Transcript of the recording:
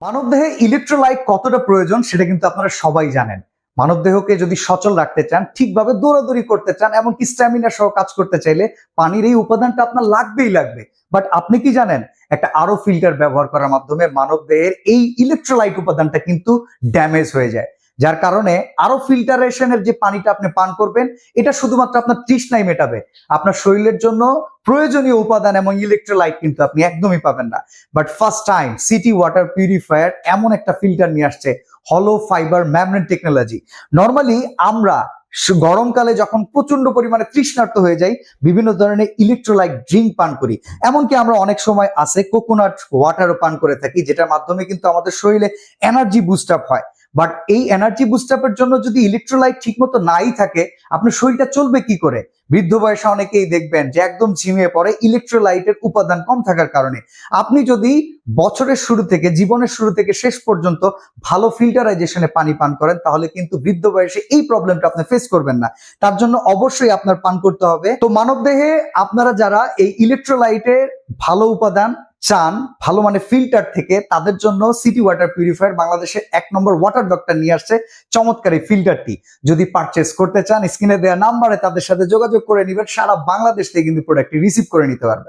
মানবদেহে ইলেকট্রোলাইট কতটা প্রয়োজন সেটা কিন্তু আপনারা সবাই জানেন। মানবদেহকে যদি সচল রাখতে চান, ঠিকভাবে দৌড়াদৌড়ি করতে চান, এমনকি স্ট্যামিনা সহ কাজ করতে চাইলে পানির এই উপাদানটা আপনার লাগবেই লাগবে। বাট আপনি কি জানেন, একটা আরও ফিল্টার ব্যবহার করার মাধ্যমে মানবদেহের এই ইলেকট্রোলাইট উপাদানটা কিন্তু ড্যামেজ হয়ে যায়, যার কারণে আরো ফিল্টারেশনের যে পানিটা আপনি পান করবেন, এটা শুধুমাত্র আপনার তৃষ্ণাই মেটাবে, আপনার শরীরের জন্য প্রয়োজনীয় উপাদান এবং ইলেকট্রোলাইট কিন্তু আপনি একদমই পাবেন না। But first time city water purifier এমন একটা ফিল্টার নিয়ে আসছে, হলো ফাইবার মেমব্রেন টেকনোলজি। নর্মালি আমরা গরমকালে যখন প্রচন্ড পরিমাণে তৃষ্ণার্ত হয়ে যাই, বিভিন্ন ধরনের ইলেকট্রোলাইট ড্রিঙ্ক পান করি, এমনকি আমরা অনেক সময় আছে কোকোনাট ওয়াটারও পান করে থাকি, যেটার মাধ্যমে কিন্তু আমাদের শরীরে এনার্জি বুস্ট আপ হয়। বাট এই এনার্জি বুস্ট আপের জন্য যদি ইলেকট্রোলাইট ঠিকমতো নাই থাকে, আপনার শরীরটা চলবে কি করে? বৃদ্ধ বয়সে অনেকেই দেখবেন যে একদম ঝিমিয়ে পড়ে ইলেকট্রোলাইটের উপাদান কম থাকার কারণে। আপনি যদি বছরের শুরু থেকে, জীবনের শুরু থেকে শেষ পর্যন্ত ভালো ফিল্টারাইজেশনে পানি পান করেন, তাহলে কিন্তু বৃদ্ধ বয়সে এই প্রবলেমটা আপনি ফেস করবেন না। তার জন্য অবশ্যই আপনার পান করতে হবে। তো মানবদেহে আপনারা যারা এই ইলেকট্রোলাইটের ভালো উপাদান চান, ভালো মানে ফিল্টার থেকে, তাদের জন্য সিটি ওয়াটার পিউরিফায়ার বাংলাদেশের 1 নম্বর ওয়াটার ডক্টর নিয়ে আসছে চমৎকার এই ফিল্টারটি। যদি পারচেস করতে চান, স্ক্রিনে দেওয়া নাম্বারে তাদের সাথে যোগাযোগ করে নেবেন, সারা বাংলাদেশ থেকে কিন্তু প্রোডাক্টটি রিসিভ করে নিতে পারবেন।